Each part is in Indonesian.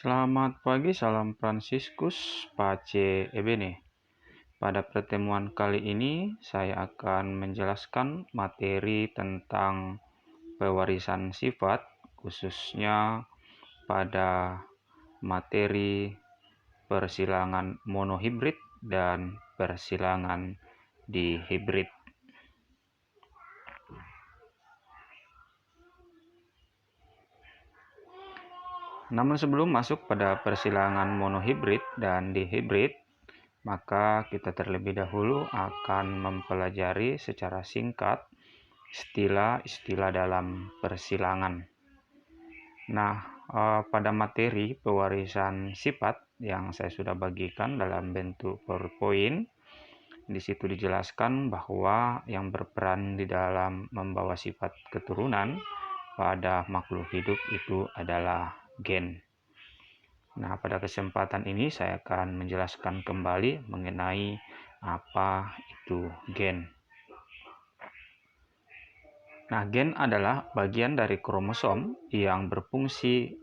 Selamat pagi, salam Fransiskus Pace Ebene. Pada pertemuan kali ini, saya akan menjelaskan materi tentang pewarisan sifat, khususnya pada materi persilangan monohibrid dan persilangan dihibrid. Namun sebelum masuk pada persilangan monohibrid dan dihibrid, maka kita terlebih dahulu akan mempelajari secara singkat istilah-istilah dalam persilangan. Nah, pada materi pewarisan sifat yang saya sudah bagikan dalam bentuk PowerPoint, di situ dijelaskan bahwa yang berperan di dalam membawa sifat keturunan pada makhluk hidup itu adalah gen. Nah, pada kesempatan ini saya akan menjelaskan kembali mengenai apa itu gen. Nah, gen adalah bagian dari kromosom yang berfungsi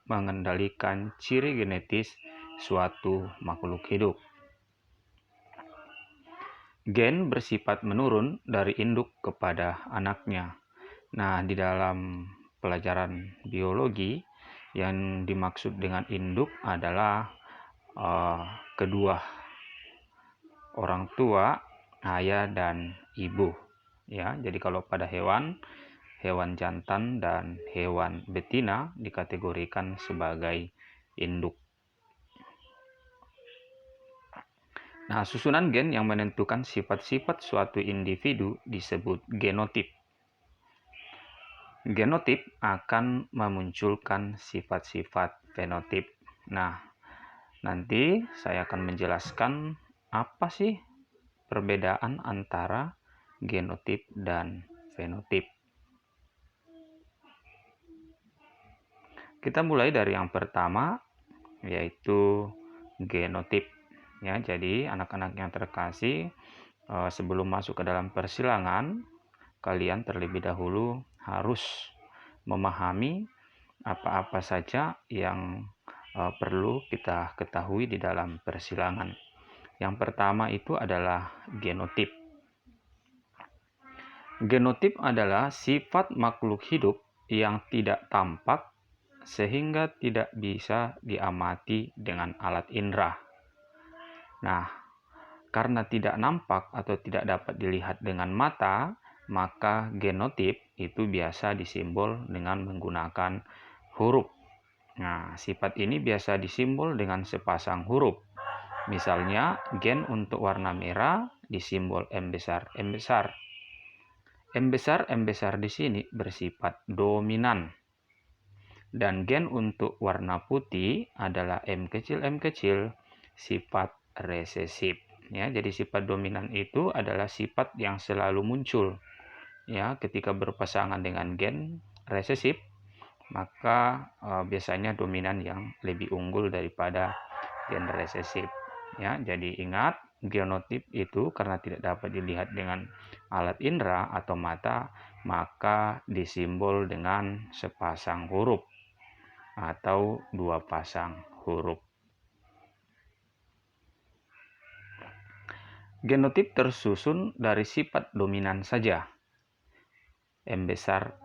mengendalikan ciri genetis suatu makhluk hidup. Gen bersifat menurun dari induk kepada anaknya. Nah, di dalam pelajaran biologi, yang dimaksud dengan induk adalah kedua orang tua, ayah dan ibu. Ya, jadi kalau pada hewan jantan dan hewan betina dikategorikan sebagai induk. Nah, susunan gen yang menentukan sifat-sifat suatu individu disebut genotip. Genotip akan memunculkan sifat-sifat fenotip. Nah, nanti saya akan menjelaskan apa sih perbedaan antara genotip dan fenotip. Kita mulai dari yang pertama, yaitu genotip. Ya, jadi anak-anak yang terkasih, sebelum masuk ke dalam persilangan, kalian terlebih dahulu harus memahami apa-apa saja yang perlu kita ketahui di dalam persilangan. Yang pertama itu adalah genotip. Genotip adalah sifat makhluk hidup yang tidak tampak sehingga tidak bisa diamati dengan alat indera. Nah, karena tidak nampak atau tidak dapat dilihat dengan mata, maka genotip itu biasa disimbol dengan menggunakan huruf. Nah, sifat ini biasa disimbol dengan sepasang huruf. Misalnya, gen untuk warna merah disimbol M besar, M besar. M besar di sini bersifat dominan. Dan gen untuk warna putih adalah M kecil, sifat resesif. Ya, jadi sifat dominan itu adalah sifat yang selalu muncul. Ya, ketika berpasangan dengan gen resesif, maka biasanya dominan yang lebih unggul daripada gen resesif. Ya, jadi ingat, genotip itu karena tidak dapat dilihat dengan alat indera atau mata, maka disimbol dengan sepasang huruf atau dua pasang huruf. Genotip tersusun dari sifat dominan saja, M besar,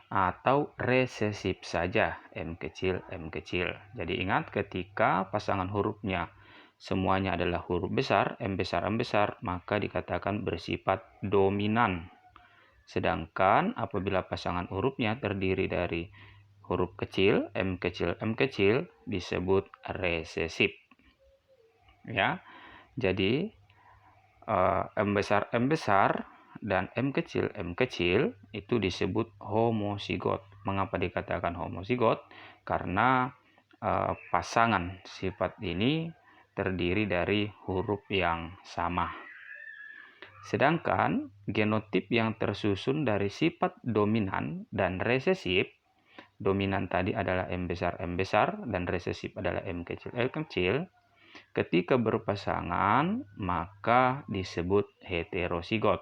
atau resesif saja, M kecil. Jadi ingat, ketika pasangan hurufnya semuanya adalah huruf besar, M besar, maka dikatakan bersifat dominan. Sedangkan apabila pasangan hurufnya terdiri dari huruf kecil, M kecil, disebut resesif. Ya, jadi M besar dan M kecil itu disebut homozigot. Mengapa dikatakan homozigot? Karena pasangan sifat ini terdiri dari huruf yang sama. Sedangkan genotip yang tersusun dari sifat dominan dan resesif, dominan tadi adalah M besar dan resesif adalah M kecil, ketika berpasangan maka disebut heterozigot.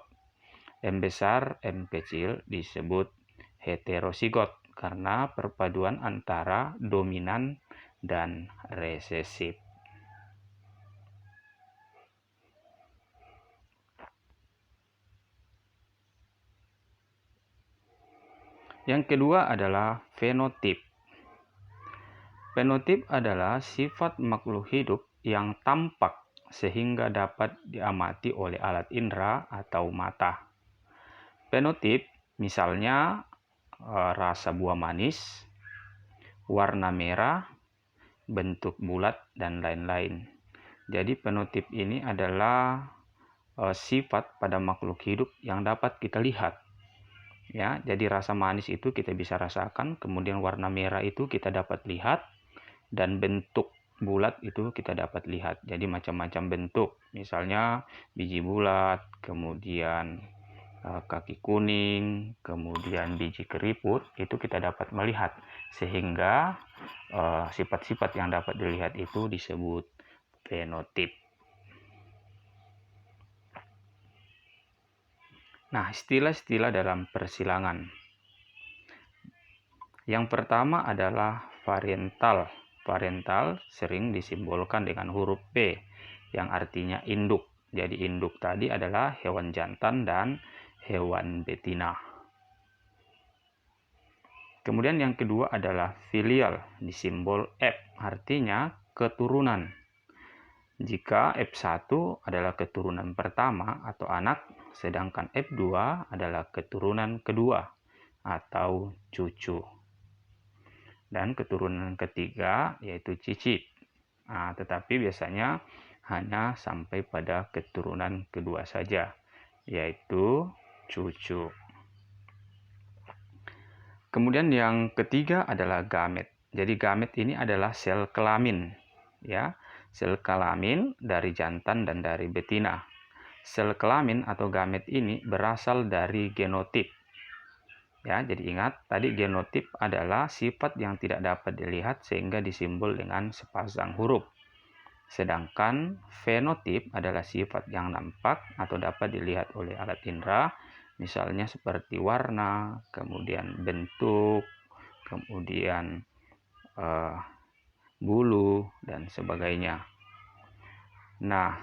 M besar, M kecil disebut heterozigot karena perpaduan antara dominan dan resesif. Yang kedua adalah fenotip. Fenotip adalah sifat makhluk hidup yang tampak sehingga dapat diamati oleh alat indera atau mata. Fenotip misalnya rasa buah manis, warna merah, bentuk bulat, dan lain-lain. Jadi fenotip ini adalah sifat pada makhluk hidup yang dapat kita lihat. Ya, jadi rasa manis itu kita bisa rasakan, kemudian warna merah itu kita dapat lihat, dan bentuk bulat itu kita dapat lihat. Jadi macam-macam bentuk, misalnya biji bulat, kemudian kaki kuning, kemudian biji keriput, itu kita dapat melihat, sehingga sifat-sifat yang dapat dilihat itu disebut fenotip. Nah, istilah-istilah dalam persilangan. Yang pertama adalah parental. Parental sering disimbolkan dengan huruf P, yang artinya induk. Jadi induk tadi adalah hewan jantan dan hewan betina. Kemudian yang kedua adalah filial, disimbol F, artinya keturunan. Jika F1 adalah keturunan pertama atau anak, sedangkan F2 adalah keturunan kedua atau cucu. Dan keturunan ketiga yaitu cicit. Nah, tetapi biasanya hanya sampai pada keturunan kedua saja, yaitu cucu. Kemudian yang ketiga adalah gamet. Jadi gamet ini adalah sel kelamin, ya. Sel kelamin dari jantan dan dari betina. Sel kelamin atau gamet ini berasal dari genotip. Ya, jadi ingat tadi genotip adalah sifat yang tidak dapat dilihat sehingga disimbol dengan sepasang huruf. Sedangkan fenotip adalah sifat yang nampak atau dapat dilihat oleh alat indera, misalnya seperti warna, kemudian bentuk, kemudian bulu, dan sebagainya. Nah,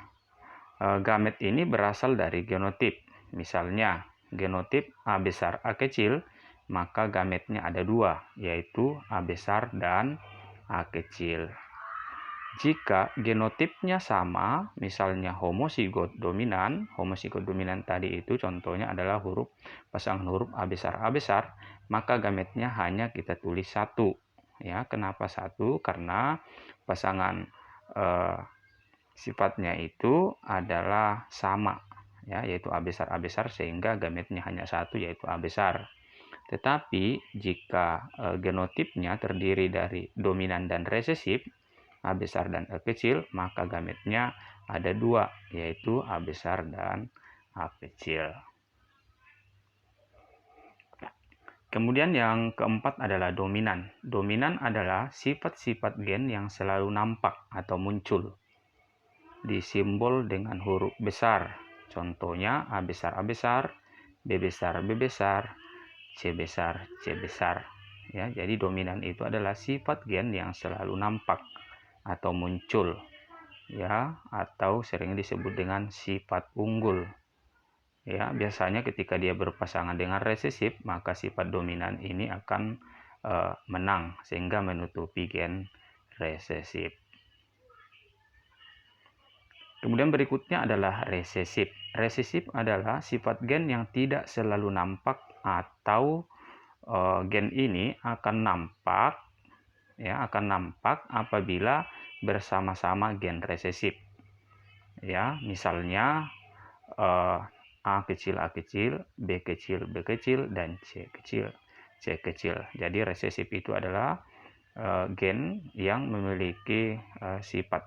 gamet ini berasal dari genotip. Misalnya, genotip A besar A kecil, maka gametnya ada dua, yaitu A besar dan A kecil. Jika genotipnya sama, misalnya homozigot dominan tadi itu contohnya adalah pasangan huruf A besar, maka gametnya hanya kita tulis satu. Ya, kenapa satu? Karena pasangan sifatnya itu adalah sama, ya, yaitu A besar, sehingga gametnya hanya satu, yaitu A besar. Tetapi jika genotipnya terdiri dari dominan dan resesif, A besar dan A kecil, maka gametnya ada dua, yaitu A besar dan A kecil. Kemudian yang keempat adalah dominan. Dominan adalah sifat-sifat gen yang selalu nampak atau muncul, disimbol dengan huruf besar. Contohnya A besar, B besar, C besar. Ya, jadi dominan itu adalah sifat gen yang selalu nampak atau muncul, ya, atau sering disebut dengan sifat unggul. Ya, biasanya ketika dia berpasangan dengan resesif, maka sifat dominan ini akan menang sehingga menutupi gen resesif. Kemudian berikutnya adalah resesif. Resesif adalah sifat gen yang tidak selalu nampak atau gen ini akan nampak, ya, apabila bersama-sama gen resesif. Ya, misalnya A kecil, B kecil, dan C kecil. Jadi resesif itu adalah gen yang memiliki sifat,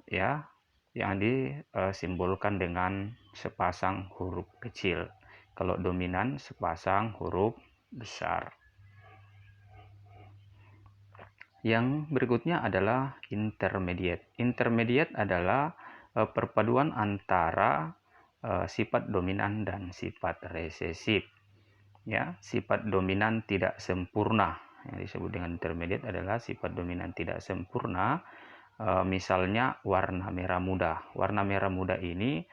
ya, yang disimbolkan dengan sepasang huruf kecil. Kalau dominan sepasang huruf besar. Yang berikutnya adalah intermediate. Intermediate adalah perpaduan antara sifat dominan dan sifat resesif. Ya, sifat dominan tidak sempurna. Yang disebut dengan intermediate adalah sifat dominan tidak sempurna. Misalnya warna merah muda. Warna merah muda ini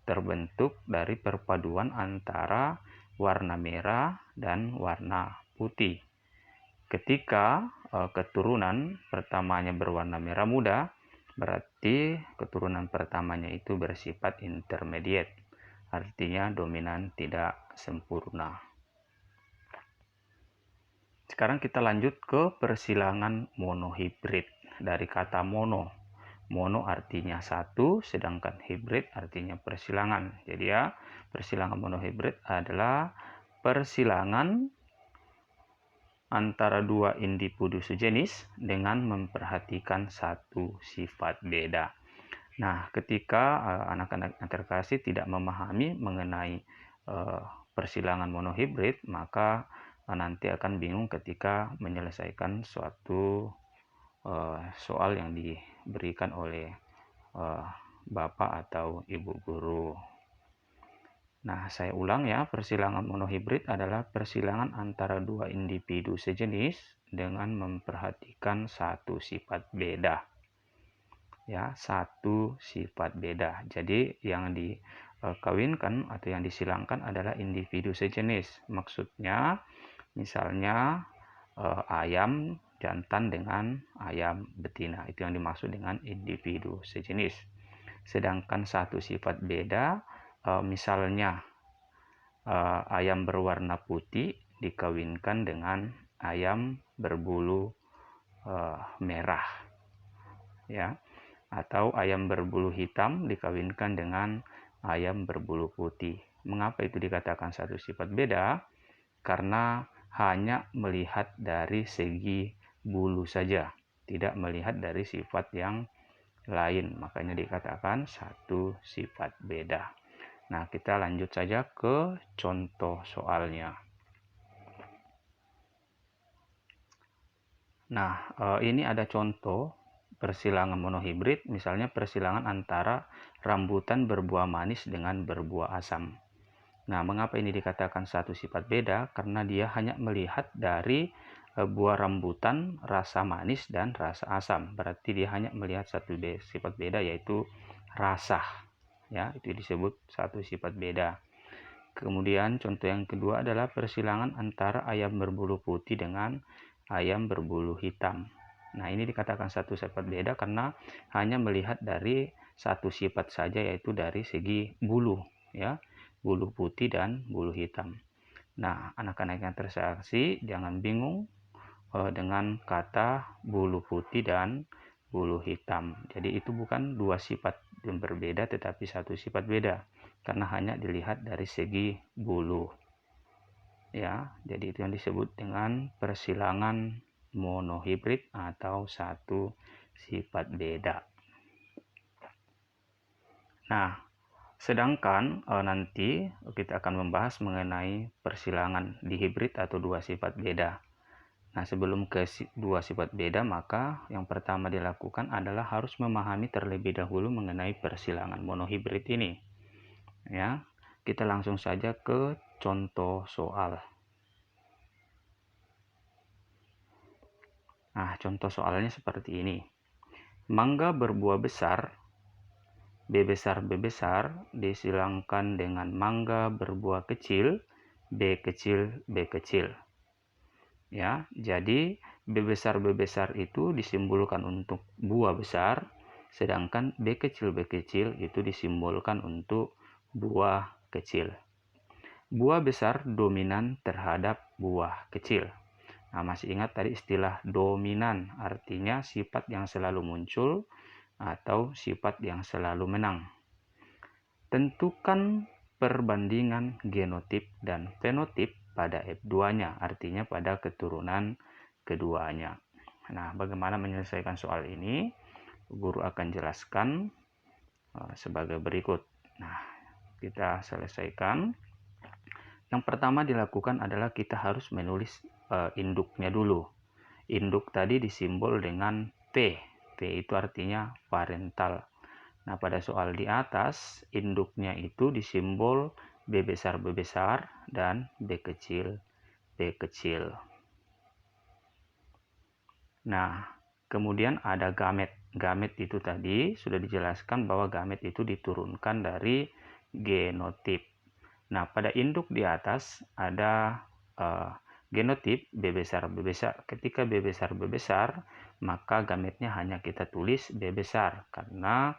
terbentuk dari perpaduan antara warna merah dan warna putih. Ketika keturunan pertamanya berwarna merah muda, berarti keturunan pertamanya itu bersifat intermediate. Artinya dominan tidak sempurna. Sekarang kita lanjut ke persilangan monohibrid. Dari kata mono. Mono artinya satu, sedangkan hibrid artinya persilangan. Jadi ya, persilangan monohibrid adalah persilangan antara dua individu sejenis dengan memperhatikan satu sifat beda. Nah, ketika anak-anak yang terkasih tidak memahami mengenai persilangan monohibrid, maka nanti akan bingung ketika menyelesaikan suatu soal yang diberikan oleh bapak atau ibu guru. Nah, saya ulang ya, persilangan monohibrid adalah persilangan antara dua individu sejenis dengan memperhatikan satu sifat beda. Ya, satu sifat beda. Jadi yang dikawinkan atau yang disilangkan adalah individu sejenis. Maksudnya misalnya ayam jantan dengan ayam betina. Itu yang dimaksud dengan individu sejenis. Sedangkan satu sifat beda, misalnya ayam berwarna putih dikawinkan dengan ayam berbulu merah. Ya. Atau ayam berbulu hitam dikawinkan dengan ayam berbulu putih. Mengapa itu dikatakan satu sifat beda? Karena hanya melihat dari segi bulu saja, tidak melihat dari sifat yang lain. Makanya dikatakan satu sifat beda. Nah, kita lanjut saja ke contoh soalnya. Nah, ini ada contoh persilangan monohibrid, misalnya persilangan antara rambutan berbuah manis dengan berbuah asam. Nah, mengapa ini dikatakan satu sifat beda? Karena dia hanya melihat dari buah rambutan rasa manis dan rasa asam. Berarti dia hanya melihat satu sifat beda, yaitu rasa. Ya, itu disebut satu sifat beda. Kemudian contoh yang kedua adalah persilangan antara ayam berbulu putih dengan ayam berbulu hitam. Nah, ini dikatakan satu sifat beda karena hanya melihat dari satu sifat saja, yaitu dari segi bulu, ya, bulu putih dan bulu hitam. Nah, anak-anak yang tersaksi jangan bingung dengan kata bulu putih dan bulu hitam. Jadi itu bukan dua sifat yang berbeda, tetapi satu sifat beda karena hanya dilihat dari segi bulu. Ya, jadi itu yang disebut dengan persilangan monohibrid atau satu sifat beda. Nah, sedangkan nanti kita akan membahas mengenai persilangan dihibrid atau dua sifat beda. Nah, sebelum ke dua sifat beda, maka yang pertama dilakukan adalah harus memahami terlebih dahulu mengenai persilangan monohibrid ini. Ya, kita langsung saja ke contoh soal. Nah, contoh soalnya seperti ini. Mangga berbuah besar, B besar disilangkan dengan mangga berbuah kecil, B kecil. Ya, jadi B besar itu disimbolkan untuk buah besar, sedangkan B kecil itu disimbolkan untuk buah kecil. Buah besar dominan terhadap buah kecil. Nah, masih ingat tadi istilah dominan, artinya sifat yang selalu muncul atau sifat yang selalu menang. Tentukan perbandingan genotip dan fenotip pada F2-nya, artinya pada keturunan keduanya. Nah, bagaimana menyelesaikan soal ini? Guru akan jelaskan sebagai berikut. Nah, kita selesaikan. Yang pertama dilakukan adalah kita harus menulis induknya dulu. Induk tadi disimbol dengan P. P itu artinya parental. Nah, pada soal di atas, induknya itu disimbol B besar B besar, dan B kecil B kecil. Nah, kemudian ada gamet. Gamet itu tadi sudah dijelaskan bahwa gamet itu diturunkan dari genotip. Nah, pada induk di atas ada genotip B besar B besar. Ketika B besar B besar, maka gametnya hanya kita tulis B besar karena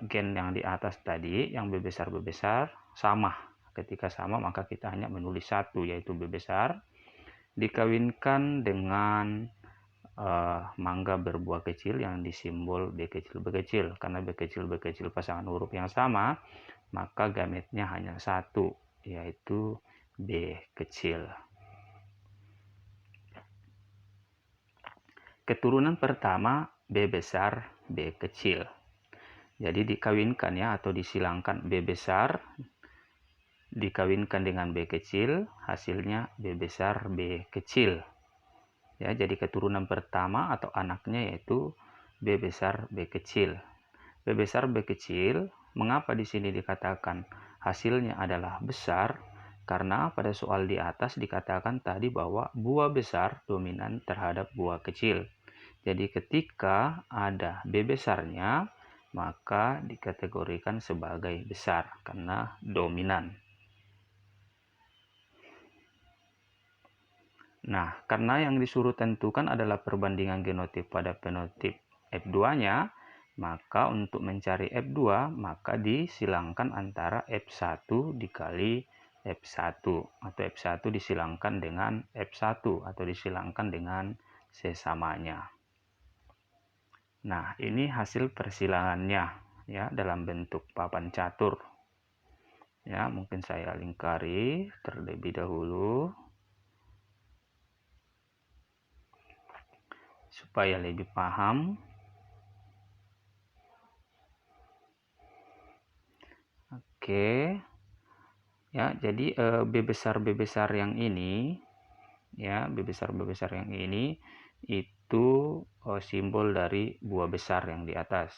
gen yang di atas tadi yang B besar B besar sama. Ketika sama maka kita hanya menulis satu, yaitu B besar dikawinkan dengan mangga berbuah kecil yang disimbol B kecil B kecil. Karena B kecil B kecil pasangan huruf yang sama, maka gametnya hanya satu, yaitu B kecil. Keturunan pertama B besar B kecil. Jadi dikawinkan ya, atau disilangkan B besar dikawinkan dengan B kecil, hasilnya B besar B kecil. Ya, jadi keturunan pertama atau anaknya yaitu B besar B kecil. B besar B kecil, mengapa di sini dikatakan hasilnya adalah besar? Karena pada soal di atas dikatakan tadi bahwa buah besar dominan terhadap buah kecil. Jadi ketika ada B besarnya, maka dikategorikan sebagai besar karena dominan. Nah, karena yang disuruh tentukan adalah perbandingan genotip pada fenotip F2-nya, maka untuk mencari F2, maka disilangkan antara F1 dikali F1, atau F1 disilangkan dengan F1, atau disilangkan dengan sesamanya. Nah, ini hasil persilangannya ya dalam bentuk papan catur. Ya, mungkin saya lingkari terlebih dahulu supaya lebih paham. Oke. Ya, jadi B besar yang ini ya, B besar yang ini itu simbol dari buah besar yang di atas.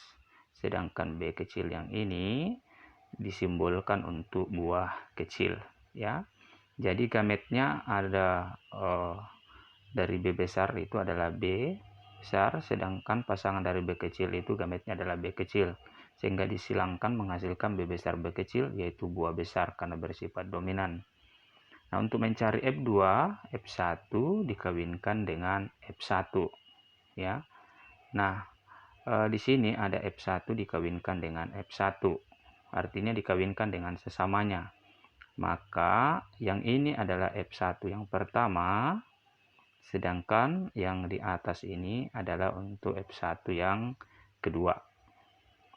Sedangkan B kecil yang ini disimbolkan untuk buah kecil ya. Jadi gametnya ada dari B besar itu adalah B besar, sedangkan pasangan dari B kecil itu gametnya adalah B kecil, sehingga disilangkan menghasilkan B besar B kecil, yaitu buah besar karena bersifat dominan. Nah, untuk mencari F2, F1 dikawinkan dengan F1 ya. Nah, di sini ada F1 dikawinkan dengan F1, artinya dikawinkan dengan sesamanya. Maka yang ini adalah F1 yang pertama, sedangkan yang di atas ini adalah untuk F1 yang kedua.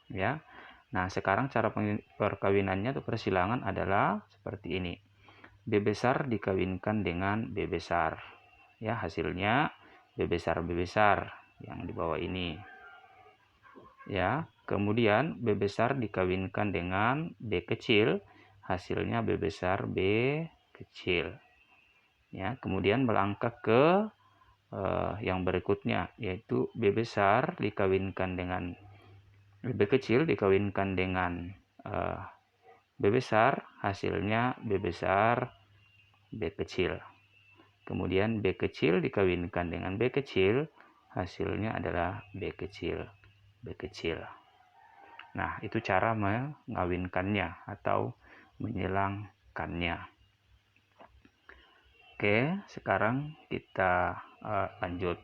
Ya. Nah, sekarang cara perkawinannya atau persilangan adalah seperti ini. B besar dikawinkan dengan B besar. Ya, hasilnya B besar yang di bawah ini. Ya, kemudian B besar dikawinkan dengan B kecil, hasilnya B besar B kecil. Ya, kemudian melangkah ke yang berikutnya, yaitu B besar dikawinkan dengan B kecil dikawinkan dengan B besar, hasilnya B besar B kecil. Kemudian B kecil dikawinkan dengan B kecil, hasilnya adalah B kecil B kecil. Nah, itu cara mengawinkannya atau menyilangkannya. Oke, sekarang kita lanjut.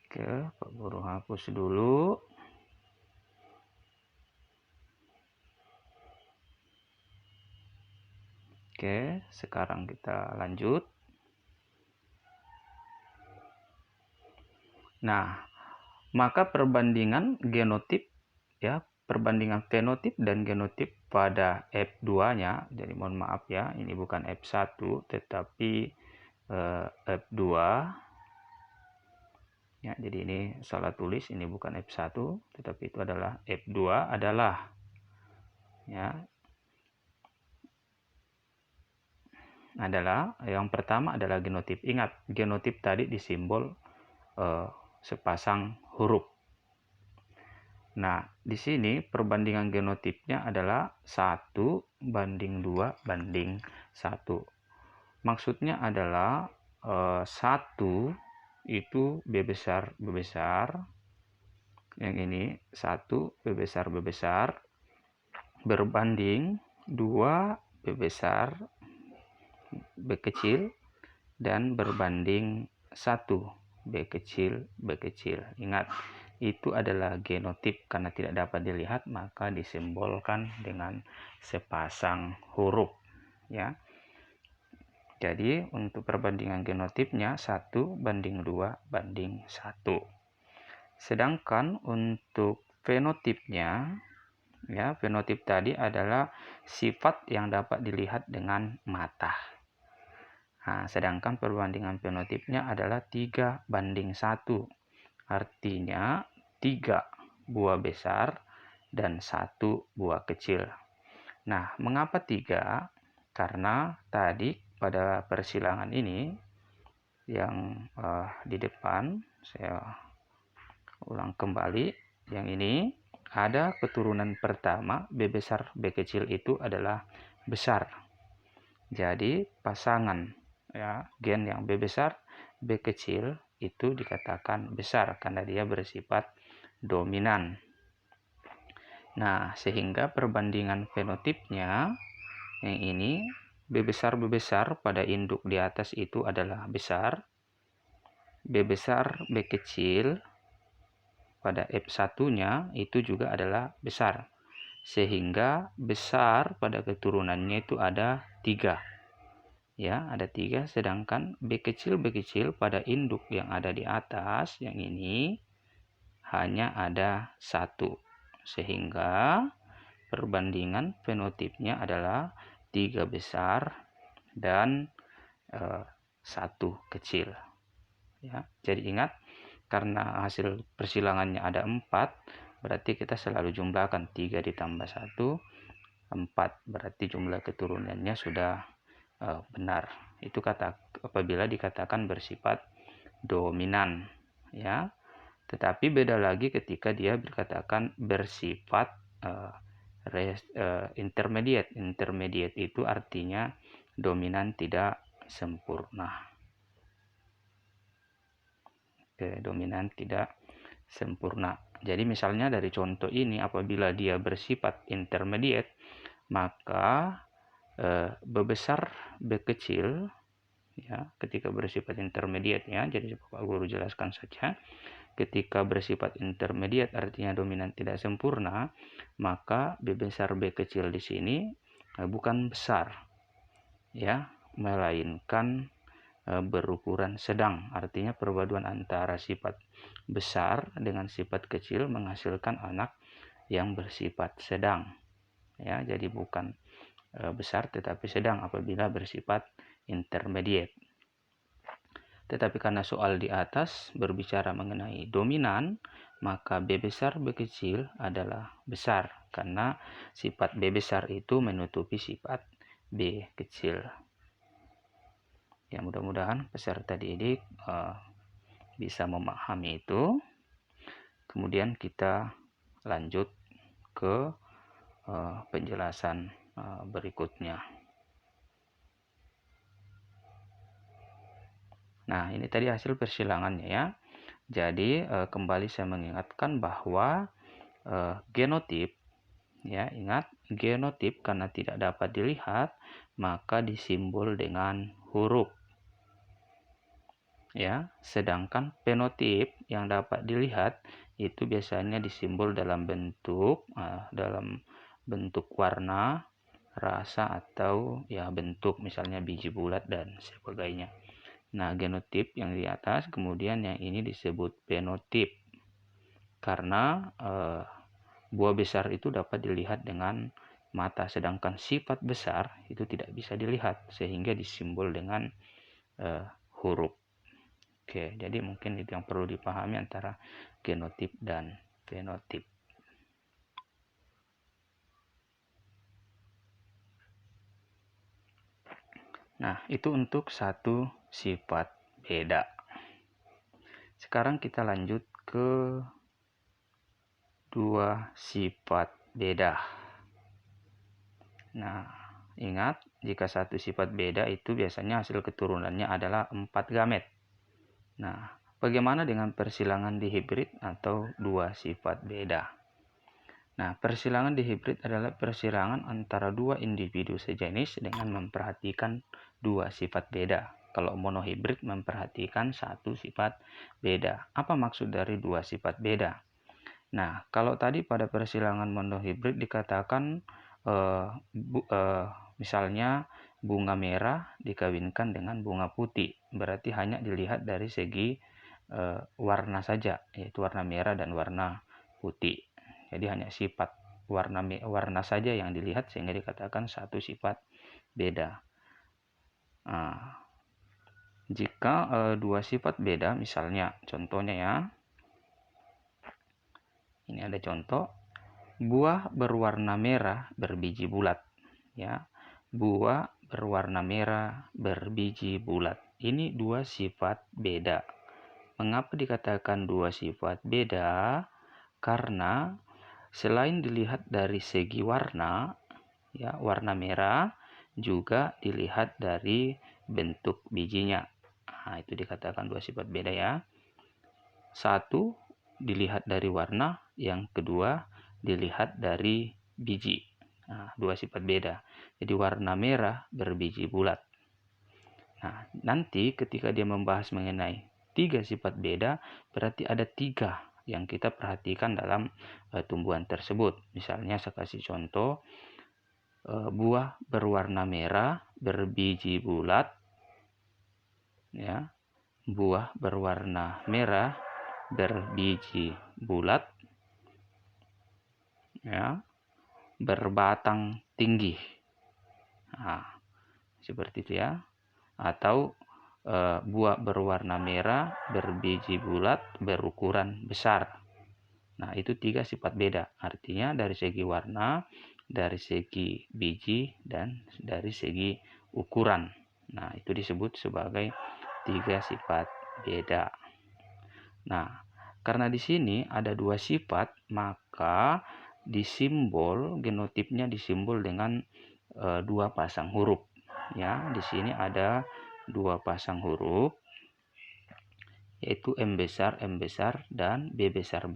Oke, Pak Guru hapus dulu. Oke, sekarang kita lanjut. Nah, maka perbandingan genotip ya, perbandingan fenotip dan genotip pada F2-nya, jadi mohon maaf ya, ini bukan F1 tetapi F2 ya, jadi ini salah tulis, ini bukan F1 tetapi itu adalah F2 adalah ya, adalah yang pertama adalah genotip. Ingat, genotip tadi disimbol sepasang huruf. Nah, di sini perbandingan genotipnya adalah 1:2:1. Maksudnya adalah 1 itu B besar B besar, yang ini 1 B besar B besar, berbanding 2 B besar B kecil, dan berbanding 1 B kecil B kecil. Ingat, itu adalah genotip karena tidak dapat dilihat, maka disimbolkan dengan sepasang huruf, ya. Jadi untuk perbandingan genotipnya 1:2:1. Sedangkan untuk fenotipnya, ya, fenotip tadi adalah sifat yang dapat dilihat dengan mata. Nah, sedangkan perbandingan fenotipnya adalah 3:1. Artinya 3 buah besar dan 1 buah kecil. Nah, mengapa 3? Karena tadi pada persilangan ini yang di depan, saya ulang kembali, yang ini ada keturunan pertama B besar B kecil itu adalah besar. Jadi pasangan, ya, gen yang B besar B kecil itu dikatakan besar karena dia bersifat dominan. Nah, sehingga perbandingan fenotipnya yang ini B besar pada induk di atas itu adalah besar, B besar B kecil pada F1-nya itu juga adalah besar. Sehingga besar pada keturunannya itu ada 3. Ya, ada 3, sedangkan B kecil pada induk yang ada di atas yang ini hanya ada 1. Sehingga perbandingan fenotipnya adalah 3 besar dan 1 kecil. Ya, jadi ingat, karena hasil persilangannya ada 4, berarti kita selalu jumlahkan 3 ditambah 1, 4. Berarti jumlah keturunannya sudah benar. Itu apabila dikatakan bersifat dominan, ya. Tetapi beda lagi ketika dia dikatakan bersifat intermediate. Intermediate itu artinya dominan tidak sempurna. Dominan tidak sempurna. Jadi misalnya dari contoh ini, apabila dia bersifat intermediate, maka B besar B kecil, ya, ketika bersifat intermediate, ya, jadi Bapak Guru jelaskan saja. Ketika bersifat intermediate artinya dominan tidak sempurna, maka B besar B kecil di sini bukan besar, ya, melainkan berukuran sedang. Artinya perpaduan antara sifat besar dengan sifat kecil menghasilkan anak yang bersifat sedang, ya. Jadi bukan besar tetapi sedang apabila bersifat intermediate. Tetapi karena soal di atas berbicara mengenai dominan, maka B besar B kecil adalah besar karena sifat B besar itu menutupi sifat B kecil. Ya, mudah-mudahan peserta didik bisa memahami itu. Kemudian kita lanjut ke penjelasan berikutnya. Nah, ini tadi hasil persilangannya, ya. Jadi kembali saya mengingatkan bahwa genotip, ya, ingat, genotip karena tidak dapat dilihat maka disimbol dengan huruf, ya. Sedangkan fenotip yang dapat dilihat itu biasanya disimbol dalam bentuk warna, rasa, atau ya bentuk, misalnya biji bulat dan sebagainya. Nah, genotip yang di atas, kemudian yang ini disebut fenotip karena buah besar itu dapat dilihat dengan mata, sedangkan sifat besar itu tidak bisa dilihat sehingga disimbol dengan huruf. Oke, jadi mungkin itu yang perlu dipahami antara genotip dan fenotip. Nah, itu untuk satu sifat beda. Sekarang kita lanjut ke dua sifat beda. Nah, ingat, jika satu sifat beda itu biasanya hasil keturunannya adalah 4 gamet. Nah, bagaimana dengan persilangan dihibrid atau dua sifat beda? Nah, persilangan dihibrid adalah persilangan antara dua individu sejenis dengan memperhatikan dua sifat beda. Kalau monohibrid memperhatikan satu sifat beda. Apa maksud dari dua sifat beda? Nah, kalau tadi pada persilangan monohibrid dikatakan misalnya bunga merah dikawinkan dengan bunga putih, berarti hanya dilihat dari segi warna saja, yaitu warna merah dan warna putih. Jadi hanya sifat warna saja yang dilihat sehingga dikatakan satu sifat beda. Nah, jika dua sifat beda, misalnya contohnya ya, ini ada contoh, buah berwarna merah berbiji bulat, ya, buah berwarna merah berbiji bulat. Ini dua sifat beda. Mengapa dikatakan dua sifat beda? Karena selain dilihat dari segi warna, ya, warna merah, juga dilihat dari bentuk bijinya. Nah, itu dikatakan dua sifat beda ya. Satu dilihat dari warna, yang kedua dilihat dari biji. Nah, dua sifat beda. Jadi warna merah berbiji bulat. Nah, nanti ketika dia membahas mengenai tiga sifat beda, berarti ada tiga yang kita perhatikan dalam tumbuhan tersebut. Misalnya saya kasih contoh, buah berwarna merah berbiji bulat, ya, buah berwarna merah berbiji bulat, ya, berbatang tinggi. Nah, seperti itu ya. Atau buah berwarna merah berbiji bulat berukuran besar. Nah, itu tiga sifat beda. Artinya dari segi warna, dari segi biji, dan dari segi ukuran. Nah, itu disebut sebagai tiga sifat beda. Nah, karena di sini ada dua sifat, maka disimbol genotipnya disimbol dengan dua pasang huruf. Ya, di sini ada dua pasang huruf, yaitu M besar dan B besar.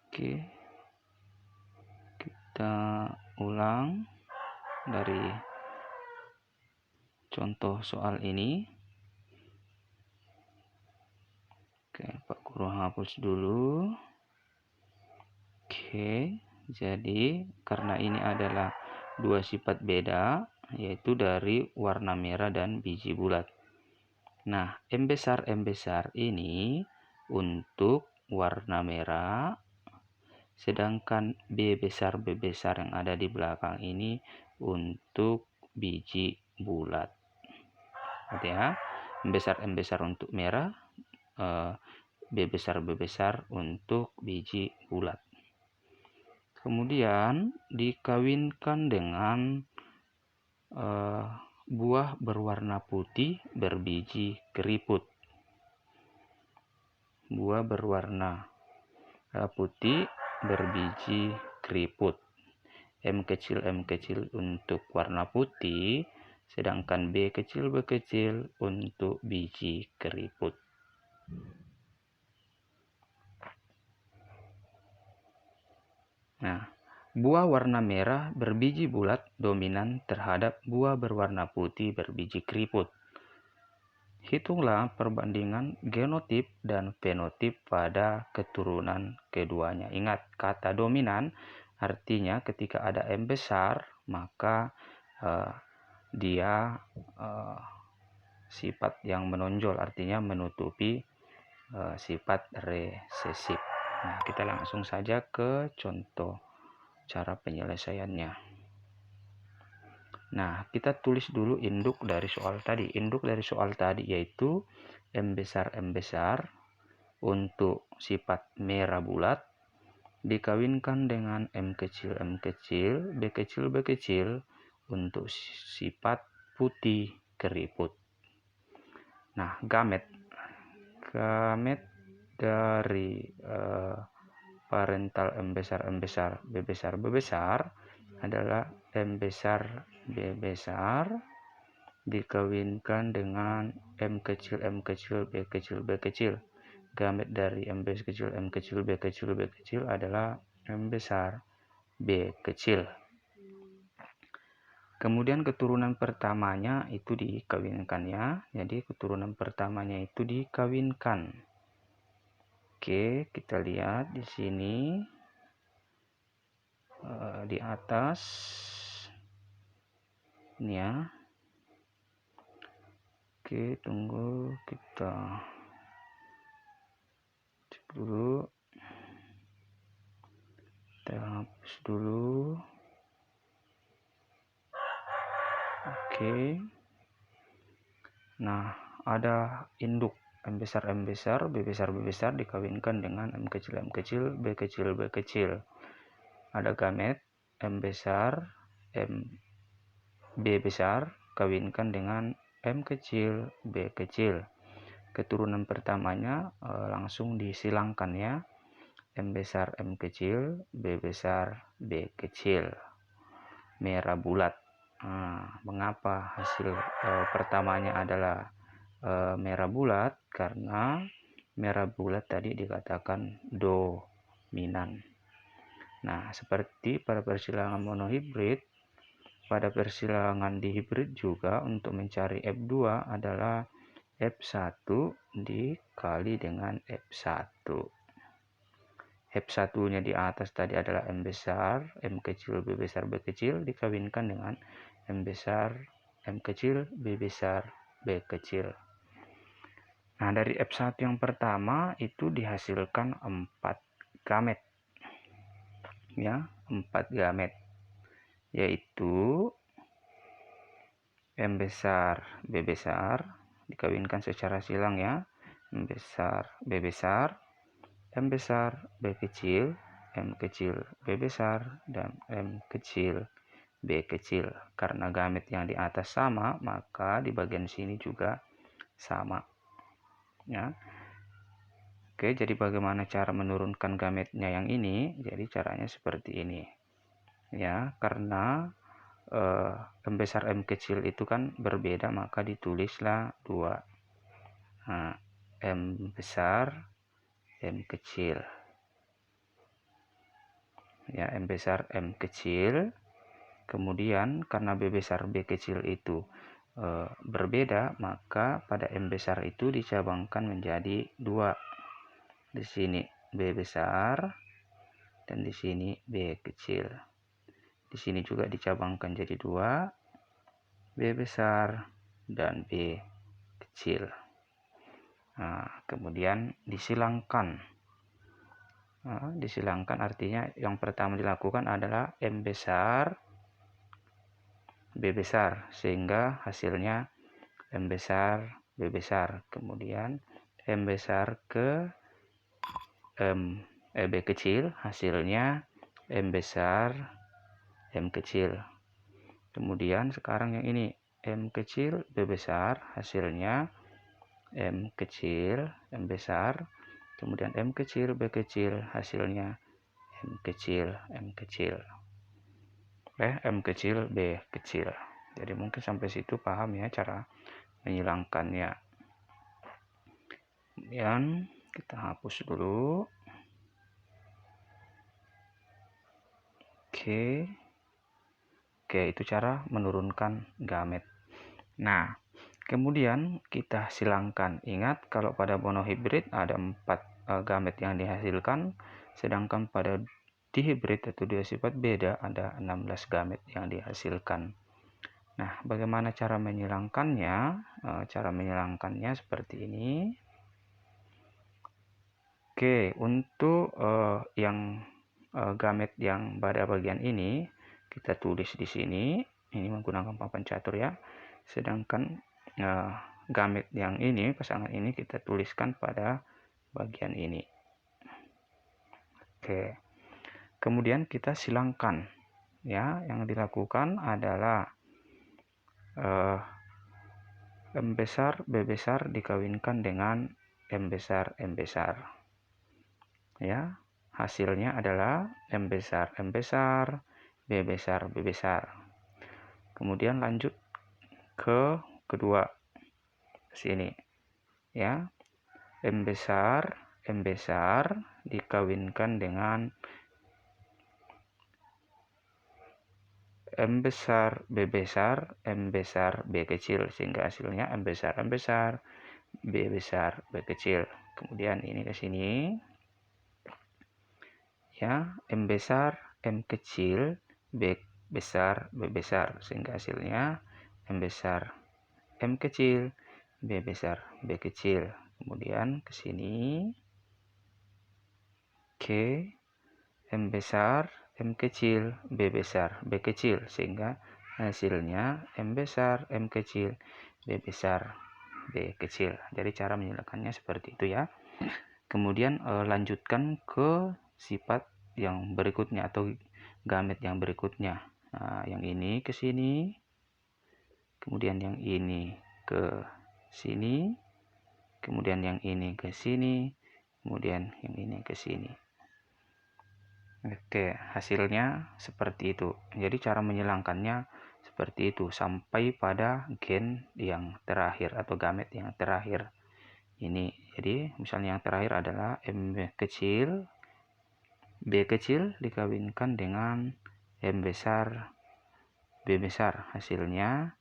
Oke, kita ulang dari contoh soal ini. Oke, Pak Guru hapus dulu. Oke, jadi karena ini adalah dua sifat beda, yaitu dari warna merah dan biji bulat. Nah, M besar ini untuk warna merah, sedangkan B besar yang ada di belakang ini untuk biji bulat. Ya, M besar untuk merah, B besar untuk biji bulat. Kemudian dikawinkan dengan buah berwarna putih berbiji keriput. Buah berwarna putih berbiji keriput. M kecil untuk warna putih, sedangkan B kecil untuk biji keriput. Nah, buah warna merah berbiji bulat dominan terhadap buah berwarna putih berbiji keriput. Hitunglah perbandingan genotip dan fenotip pada keturunan keduanya. Ingat, kata dominan artinya ketika ada M besar, maka dia sifat yang menonjol, artinya menutupi sifat resesif. Nah, kita langsung saja ke contoh cara penyelesaiannya. Nah, kita tulis dulu induk dari soal tadi. Induk dari soal tadi yaitu M besar untuk sifat merah bulat dikawinkan dengan M kecil, B kecil untuk sifat putih keriput. Nah, gamet dari parental M besar B besar adalah M besar B besar dikawinkan dengan M kecil B kecil. Gamet dari M kecil B kecil adalah M besar B kecil. Kemudian keturunan pertamanya itu dikawinkan ya. Jadi keturunan pertamanya itu dikawinkan. Oke, kita lihat di sini di atas ini ya. Oke, tunggu kita cek dulu. Kita hapus dulu. Oke. Nah, ada induk M besar B besar dikawinkan dengan M kecil B kecil. Ada gamet M besar B besar kawinkan dengan M kecil B kecil. Keturunan pertamanya langsung disilangkan ya. M besar M kecil B besar B kecil. Merah bulat. Mengapa hasil pertamanya adalah merah bulat? Karena merah bulat tadi dikatakan dominan. Nah, seperti pada persilangan monohibrid, pada persilangan dihibrid juga untuk mencari F2 adalah F1 dikali dengan F1. F1-nya di atas tadi adalah M besar M kecil B besar B kecil dikawinkan dengan M besar M kecil B besar B kecil. Nah, dari F1 yang pertama itu dihasilkan 4 gamet. Ya, 4 gamet. Yaitu M besar B besar dikawinkan secara silang ya. M besar B besar, M besar B kecil, M kecil B besar, dan M kecil B kecil. Karena gamet yang di atas sama, maka di bagian sini juga sama. Ya. Oke, jadi bagaimana cara menurunkan gametnya yang ini? Jadi caranya seperti ini. Ya, karena M besar M kecil itu kan berbeda, maka ditulislah 2. Nah, M besar M kecil. Ya, M besar M kecil. Kemudian karena B besar B kecil itu berbeda, maka pada M besar itu dicabangkan menjadi 2. Di sini B besar dan di sini B kecil. Di sini juga dicabangkan jadi 2, B besar dan B kecil. Nah, kemudian disilangkan. Nah, disilangkan artinya yang pertama dilakukan adalah M besar B besar, sehingga hasilnya M besar B besar. Kemudian M besar ke B kecil, hasilnya M besar M kecil. Kemudian sekarang yang ini M kecil B besar, hasilnya M kecil M besar. Kemudian M kecil B kecil, hasilnya M kecil M kecil. M kecil B kecil. Jadi mungkin sampai situ paham ya cara menyilangkannya. Kemudian kita hapus dulu. Oke, itu cara menurunkan gamet. Nah, kemudian kita silangkan. Ingat kalau pada monohibrid ada 4 gamet yang dihasilkan, sedangkan pada dihibrid atau dua sifat beda ada 16 gamet yang dihasilkan. Nah, bagaimana cara menyilangkannya? Cara menyilangkannya seperti ini. Oke, untuk yang gamet yang pada bagian ini kita tulis di sini. Ini menggunakan papan catur ya. Sedangkan gamet yang ini, pasangan ini kita tuliskan pada bagian ini. Oke. Kemudian kita silangkan. Ya, yang dilakukan adalah M besar, B besar dikawinkan dengan M besar, M besar. Ya, hasilnya adalah M besar, M besar, B besar, B besar. Kemudian lanjut ke kedua sini. Ya, M besar dikawinkan dengan M besar, B besar, M besar, B kecil, sehingga hasilnya M besar, B besar, B kecil. Kemudian ini ke sini, ya, M besar, M kecil, B besar, B besar, sehingga hasilnya M besar, M kecil, B besar, B kecil. Kemudian ke sini, K, M besar, M kecil, B besar, B kecil, sehingga hasilnya M besar, M kecil, B besar, B kecil. Jadi cara menyelesaikannya seperti itu ya. Kemudian lanjutkan ke sifat yang berikutnya atau gamet yang berikutnya. Nah, yang ini ke sini, kemudian yang ini ke sini, kemudian yang ini ke sini, kemudian yang ini ke sini. Oke, hasilnya seperti itu. Jadi cara menyilangkannya seperti itu sampai pada gen yang terakhir atau gamet yang terakhir. Ini, jadi misalnya yang terakhir adalah M kecil, B kecil dikawinkan dengan M besar, B besar. Hasilnya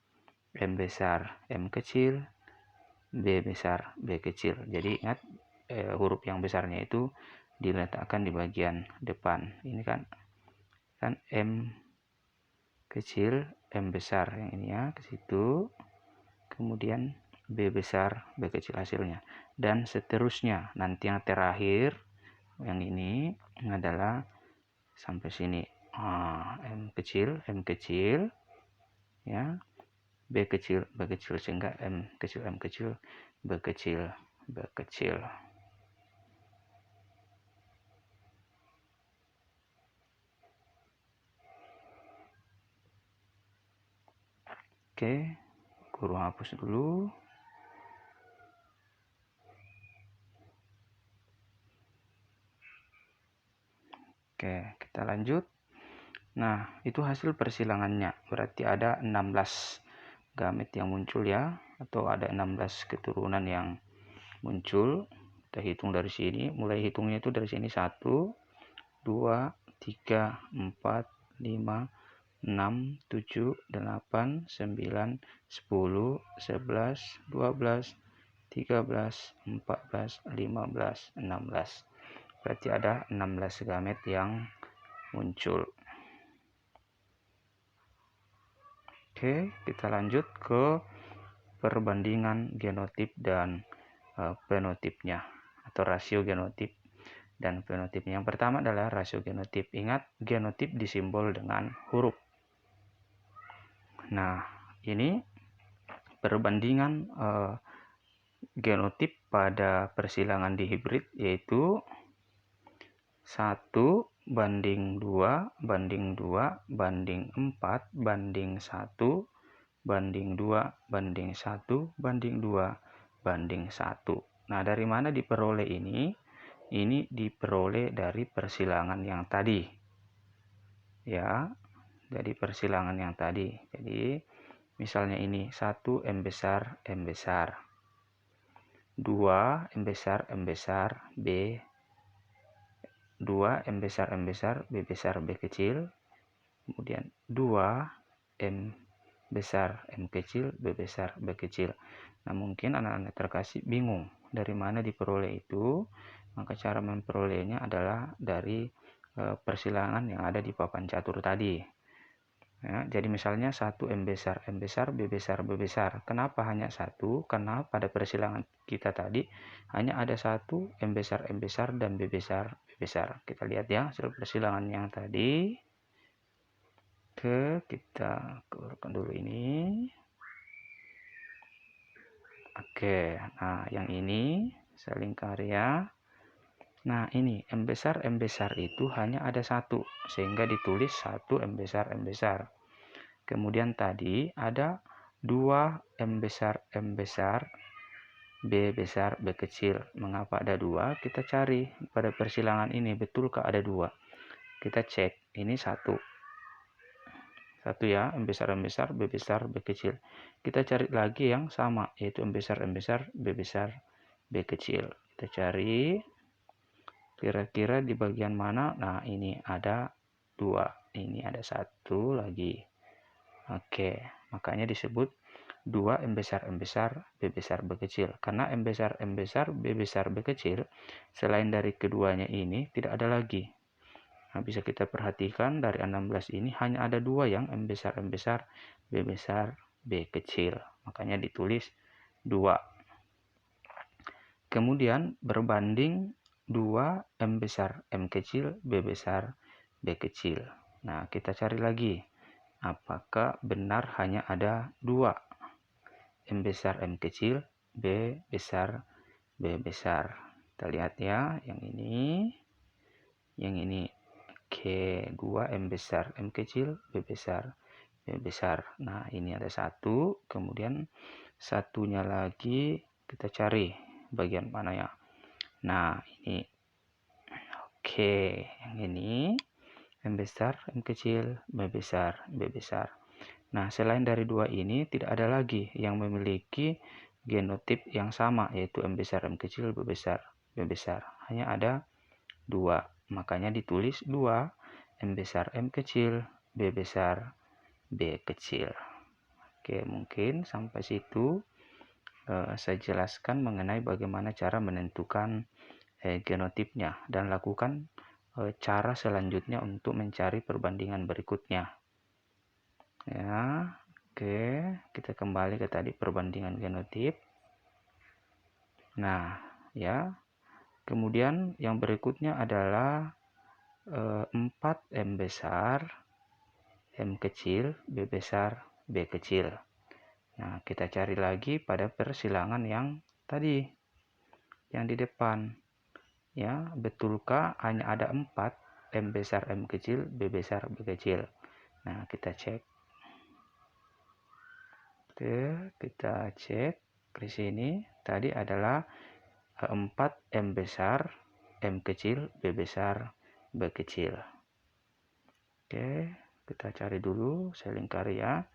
M besar, M kecil, B besar, B kecil. Jadi ingat huruf yang besarnya itu diletakkan di bagian depan. Ini kan M kecil, M besar yang ini ya, ke situ. Kemudian B besar, B kecil hasilnya. Dan seterusnya. Nanti yang terakhir yang ini adalah sampai sini. M kecil, ya. B kecil, sehingga M kecil, B kecil, B kecil. Oke, guru hapus dulu. Oke, kita lanjut. Nah, itu hasil persilangannya. Berarti ada 16 gamet yang muncul ya, atau ada 16 keturunan yang muncul. Kita hitung dari sini, mulai hitungnya itu dari sini 1, 2, 3, 4, 5, 6, 7, 8, 9, 10, 11, 12, 13, 14, 15, 16. Berarti ada 16 gamet yang muncul. Oke, kita lanjut ke perbandingan genotip dan fenotipnya atau rasio genotip dan fenotipnya. Yang pertama adalah rasio genotip. Ingat, genotip disimbol dengan huruf. Nah, ini perbandingan genotip pada persilangan dihibrid yaitu 1 banding 2 banding 2 banding 4 banding 1 banding 2 banding 1 banding 2 banding 1. Nah, dari mana diperoleh ini? Ini diperoleh dari persilangan yang tadi. Ya, dari persilangan yang tadi. Jadi, misalnya ini 1 M besar, 2 M besar, B 2 M besar, B besar, B kecil. Kemudian 2 M besar, M kecil, B besar, B kecil. Nah, mungkin anak-anak terkasih bingung dari mana diperoleh itu. Maka cara memperolehnya adalah dari persilangan yang ada di papan catur tadi. Ya, jadi misalnya 1 M besar, B besar, B besar. Kenapa hanya 1? Karena pada persilangan kita tadi hanya ada 1 M besar, dan B besar, B besar. Kita lihat ya hasil persilangan yang tadi. Oke, kita keluarkan dulu ini. Oke, nah yang ini saling karya. Nah, ini M besar itu hanya ada 1, sehingga ditulis 1 M besar. Kemudian tadi ada 2 M besar M besar, B besar B kecil. Mengapa ada 2? Kita cari pada persilangan ini, betulkah ada 2? Kita cek, ini satu ya, M besar B besar B kecil. Kita cari lagi yang sama, yaitu M besar B besar B kecil. Kita cari kira-kira di bagian mana. Nah, ini ada 2, ini ada 1 lagi. Oke, makanya disebut 2 M besar B besar B kecil. Karena M besar B besar B kecil, selain dari keduanya ini tidak ada lagi. Nah, bisa kita perhatikan dari 16 ini hanya ada 2 yang M besar B besar B kecil. Makanya ditulis 2. Kemudian berbanding 2 M besar M kecil B besar B kecil. Nah, kita cari lagi. Apakah benar hanya ada 2 M besar M kecil B besar B besar. Kita lihat ya, yang ini. Oke, 2 M besar M kecil B besar B besar. Nah, ini ada 1, kemudian satunya lagi kita cari bagian mana ya. Nah, ini. Oke, yang ini M besar M kecil B besar B besar. Nah, selain dari 2 ini tidak ada lagi yang memiliki genotip yang sama, yaitu M besar M kecil B besar B besar. Hanya ada 2. Makanya ditulis 2 M besar M kecil B besar B kecil. Oke, mungkin sampai situ saya jelaskan mengenai bagaimana cara menentukan genotipnya, dan lakukan cara selanjutnya untuk mencari perbandingan berikutnya. Ya, oke, kita kembali ke tadi perbandingan genotip. Nah, ya. Kemudian yang berikutnya adalah 4 M besar M kecil B besar B kecil. Nah, kita cari lagi pada persilangan yang tadi, yang di depan. Ya, betulkah hanya ada 4 M besar M kecil B besar B kecil? Nah, kita cek. Oke, kita cek di sini. Tadi adalah 4 M besar M kecil B besar B kecil. Oke, kita cari dulu, saya lingkari ya.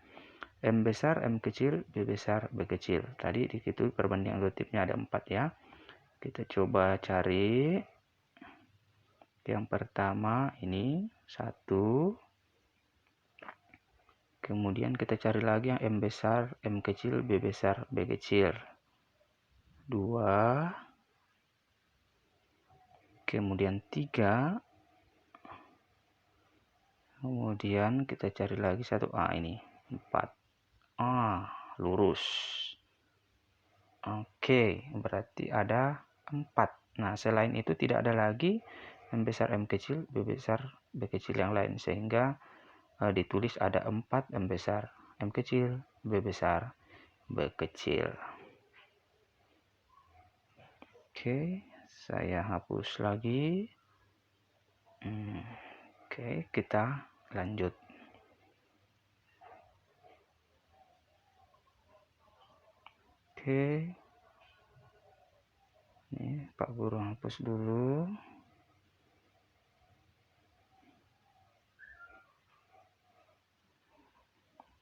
M besar M kecil B besar B kecil. Tadi di situ perbandingan genotipnya ada 4 ya. Kita coba cari. Yang pertama ini 1. Kemudian kita cari lagi yang M besar M kecil B besar B kecil. 2. Kemudian 3. Kemudian kita cari lagi 1. Ini 4. Lurus. Oke, berarti ada 4. Nah, selain itu tidak ada lagi M besar M kecil B besar B kecil yang lain, sehingga ditulis ada 4 M besar M kecil B besar B kecil. Oke, saya hapus lagi. Oke, kita lanjut. Oke, ini Pak Guru hapus dulu.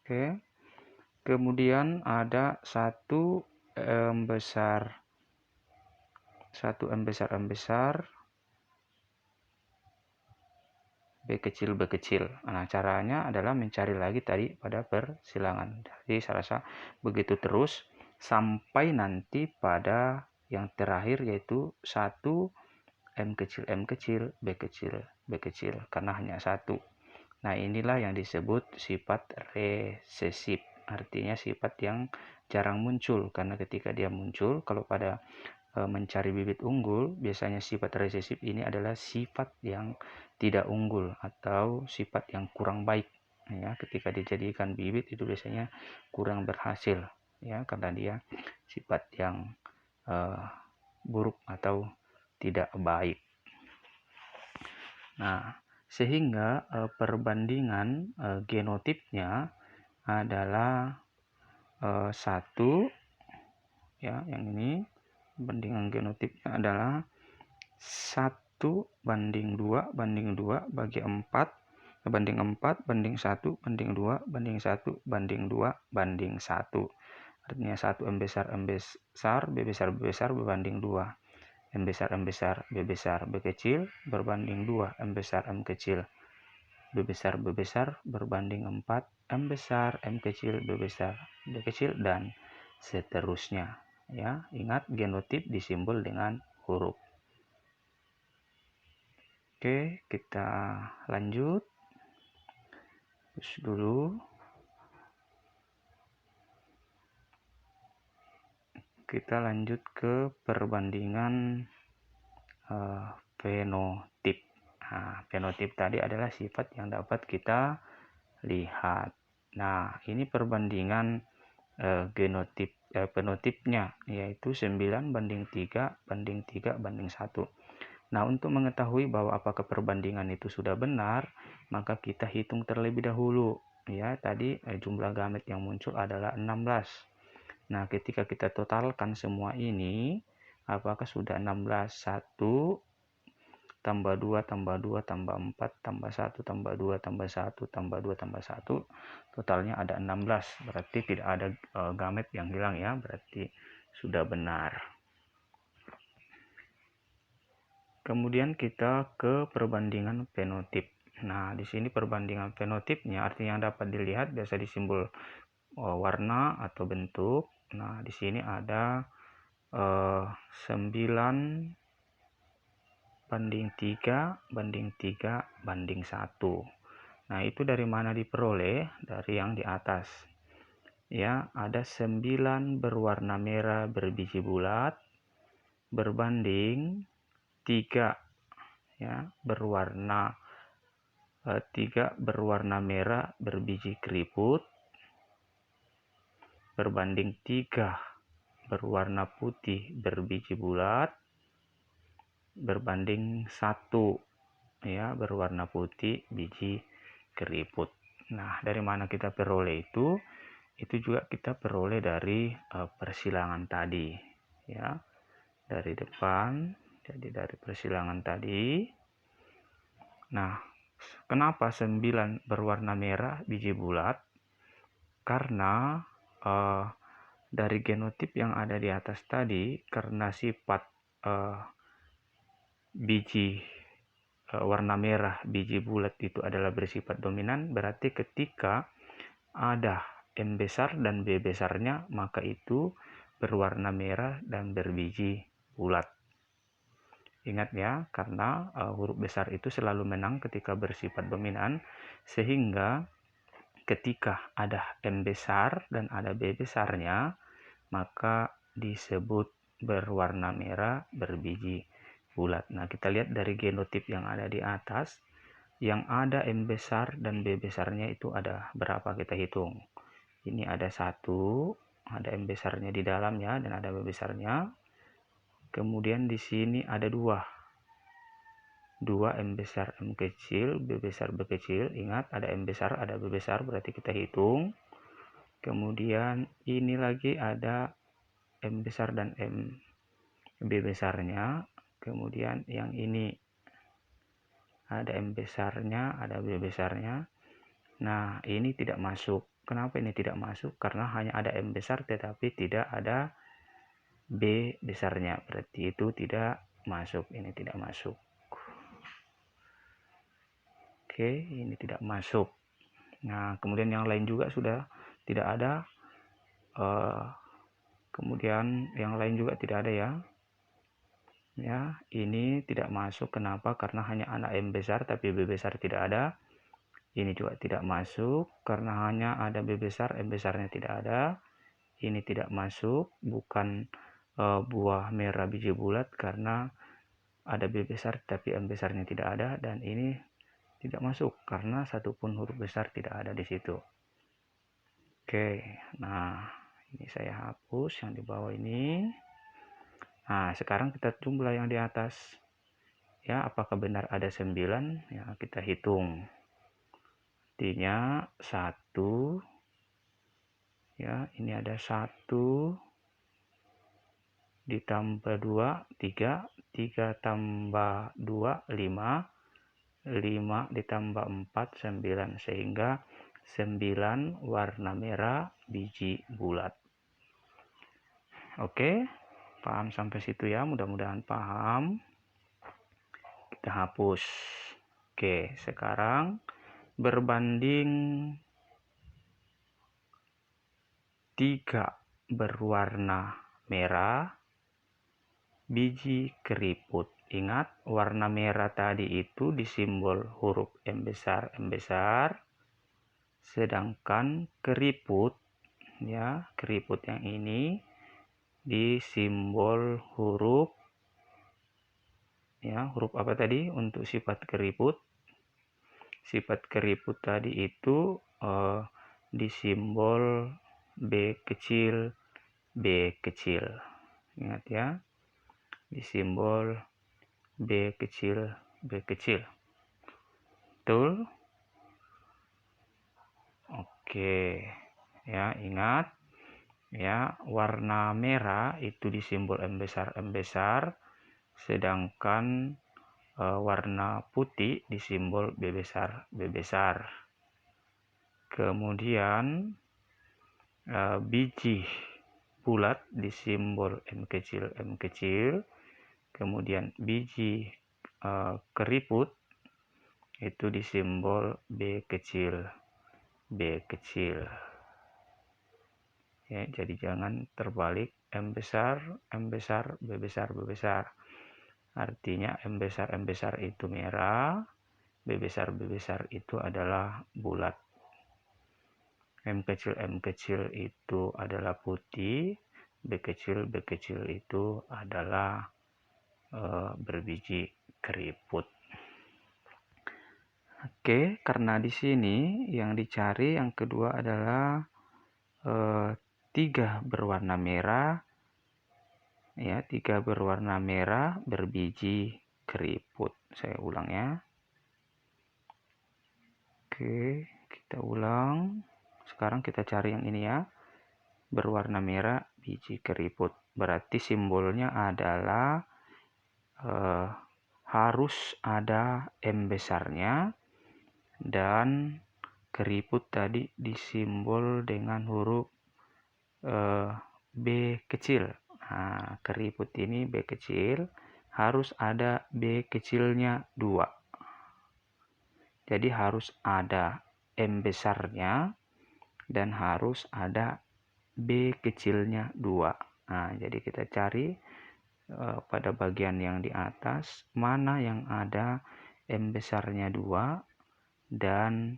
Oke, kemudian ada 1 M besar M besar B kecil B kecil. Nah, caranya adalah mencari lagi tadi pada persilangan. Jadi saya rasa begitu terus sampai nanti pada yang terakhir, yaitu 1 M kecil B kecil, karena hanya 1. Nah, inilah yang disebut sifat resesif. Artinya sifat yang jarang muncul, karena ketika dia muncul, kalau pada mencari bibit unggul, biasanya sifat resesif ini adalah sifat yang tidak unggul atau sifat yang kurang baik. Ya, ketika dijadikan bibit itu biasanya kurang berhasil, ya, karena dia sifat yang buruk atau tidak baik. Nah, sehingga perbandingan genotipnya adalah 1, ya, yang ini perbandingan genotipnya adalah 1:2 banding 2 bagi 4 banding 4 banding 1 banding 2 banding 1 banding 2 banding 1. Artinya 1 M besar B besar berbanding 2. M besar B besar B kecil berbanding 2 M besar M kecil B besar berbanding 4 M besar M kecil B besar B kecil, dan seterusnya. Ya, ingat genotip disimbol dengan huruf. Oke, kita lanjut. Terus dulu kita lanjut ke perbandingan fenotip. Nah, fenotip tadi adalah sifat yang dapat kita lihat. Nah, ini perbandingan fenotipnya, yaitu 9:3 banding 3 banding 1. Nah, untuk mengetahui bahwa apakah perbandingan itu sudah benar, maka kita hitung terlebih dahulu. Ya, tadi jumlah gamet yang muncul adalah 16. Nah, ketika kita totalkan semua ini, apakah sudah 16? 1 tambah 2 tambah 2 tambah 4 tambah 1 tambah 2 tambah 1 tambah 2 tambah 1, totalnya ada 16. Berarti tidak ada gamet yang hilang, ya, berarti sudah benar. Kemudian kita ke perbandingan fenotip. Nah, di sini perbandingan fenotipnya artinya yang dapat dilihat biasa disimbol warna atau bentuk. Nah, di sini ada 9:3 banding 3 banding 1. Nah, itu dari mana diperoleh? Dari yang di atas. Ya, ada 9 berwarna merah berbiji bulat berbanding 3 ya berwarna 3 berwarna merah berbiji keriput berbanding 3 berwarna putih berbiji bulat berbanding 1 ya berwarna putih biji keriput. Nah, dari mana kita peroleh itu? Itu juga kita peroleh dari persilangan tadi, ya, dari depan. Jadi dari persilangan tadi. Nah, kenapa 9 berwarna merah biji bulat? Karena dari genotip yang ada di atas tadi, karena sifat biji warna merah biji bulat itu adalah bersifat dominan, berarti ketika ada M besar dan B besarnya, maka itu berwarna merah dan berbiji bulat. Ingat ya, karena huruf besar itu selalu menang ketika bersifat dominan, sehingga ketika ada M besar dan ada B besarnya, maka disebut berwarna merah berbiji bulat. Nah, kita lihat dari genotip yang ada di atas, yang ada M besar dan B besarnya itu ada berapa, kita hitung. Ini ada 1, ada M besarnya di dalamnya dan ada B besarnya. Kemudian di sini ada 2 M besar M kecil, B besar B kecil. Ingat, ada M besar ada B besar, berarti kita hitung. Kemudian ini lagi ada M besar dan B besarnya. Kemudian yang ini ada M besarnya, ada B besarnya. Nah, ini tidak masuk. Kenapa ini tidak masuk? Karena hanya ada M besar tetapi tidak ada B besarnya. Berarti itu tidak masuk. Ini tidak masuk. Oke, ini tidak masuk. Nah, kemudian yang lain juga sudah tidak ada. Kemudian yang lain juga tidak ada, ya. Ya, ini tidak masuk. Kenapa? Karena hanya anak M besar tapi B besar tidak ada. Ini juga tidak masuk karena hanya ada B besar, M besarnya tidak ada. Ini tidak masuk, bukan buah merah biji bulat karena ada B besar tapi M besarnya tidak ada. Dan ini tidak masuk karena satupun huruf besar tidak ada di situ. Oke, nah ini saya hapus yang di bawah ini. Nah, sekarang kita jumlah yang di atas. Ya, apakah benar ada 9? Ya, kita hitung. Artinya 1, Ya, ini ada 1 ditambah 2, 3, 3 tambah 2, 5, 5 ditambah 4, 9, sehingga 9 warna merah biji bulat. Oke, paham sampai situ ya, mudah-mudahan paham. Kita hapus. Oke, sekarang berbanding 3 berwarna merah biji keriput. Ingat, warna merah tadi itu disimbol huruf M besar, sedangkan keriput, ya, keriput yang ini disimbol huruf, ya, huruf apa tadi untuk sifat keriput? Sifat keriput tadi itu disimbol B kecil, B kecil. Ingat ya, disimbol B kecil, B kecil. Betul? Oke. Ya, ingat ya, warna merah itu disimbol M besar, sedangkan warna putih disimbol B besar, B besar. Kemudian biji bulat disimbol M kecil, M kecil. Kemudian biji keriput itu disimbol B kecil, B kecil. Ya, jadi jangan terbalik, M besar, M besar, B besar, B besar. Artinya M besar itu merah, B besar itu adalah bulat. M kecil itu adalah putih, B kecil itu adalah berbiji keriput. Oke, karena di sini yang dicari yang kedua adalah 3 berwarna merah, ya, 3 berwarna merah berbiji keriput. Saya ulang ya. Oke, kita ulang. Sekarang kita cari yang ini ya, berwarna merah biji keriput. Berarti simbolnya adalah harus ada M besarnya, dan keriput tadi disimbol dengan huruf B kecil. Nah, keriput ini B kecil, harus ada B kecilnya 2. Jadi harus ada M besarnya dan harus ada B kecilnya 2. Nah, jadi kita cari pada bagian yang di atas mana yang ada M besarnya 2 dan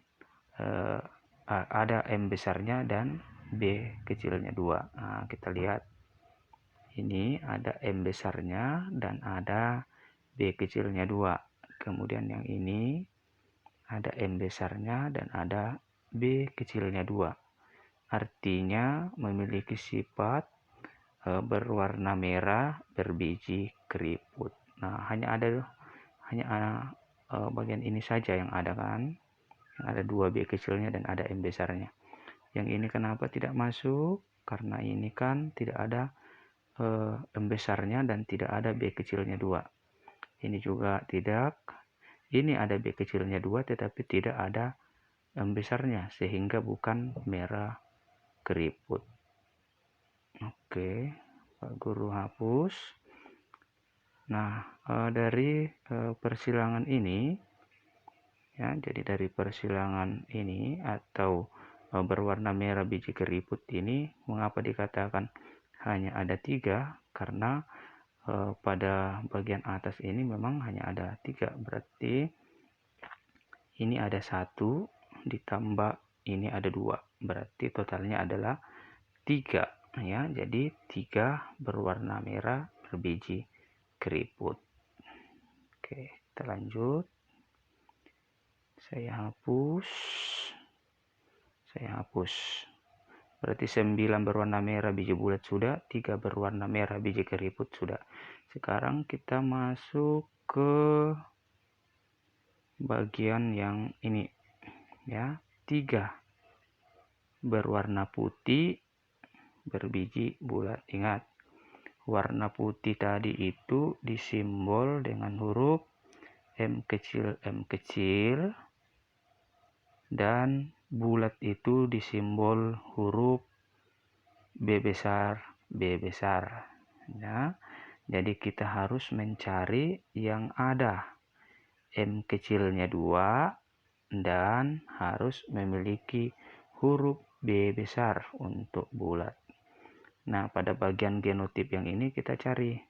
ada M besarnya dan B kecilnya 2. Nah, kita lihat ini ada M besarnya dan ada B kecilnya 2. Kemudian yang ini ada M besarnya dan ada B kecilnya 2. Artinya memiliki sifat berwarna merah berbiji keriput. Nah, hanya bagian ini saja yang ada kan, yang ada 2 B kecilnya dan ada M besarnya. Yang ini kenapa tidak masuk? Karena ini kan tidak ada M besarnya dan tidak ada B kecilnya 2. Ini juga tidak. Ini ada B kecilnya 2 tetapi tidak ada M besarnya, sehingga bukan merah keriput. Oke, Pak Guru hapus. Nah, dari persilangan ini, ya, jadi dari persilangan ini atau berwarna merah biji keriput ini, mengapa dikatakan hanya ada 3? Karena pada bagian atas ini memang hanya ada 3, berarti ini ada 1 ditambah ini ada 2, berarti totalnya adalah 3 ya. Jadi 3 berwarna merah berbiji keriput. Oke, kita lanjut. Saya hapus. Berarti 9 berwarna merah biji bulat sudah, 3 berwarna merah biji keriput sudah. Sekarang kita masuk ke bagian yang ini ya, 3 berwarna putih berbiji bulat. Ingat, warna putih tadi itu disimbol dengan huruf M kecil, dan bulat itu disimbol huruf B besar. Ya, jadi kita harus mencari yang ada M kecilnya 2 dan harus memiliki huruf B besar untuk bulat. Nah, pada bagian genotip yang ini kita cari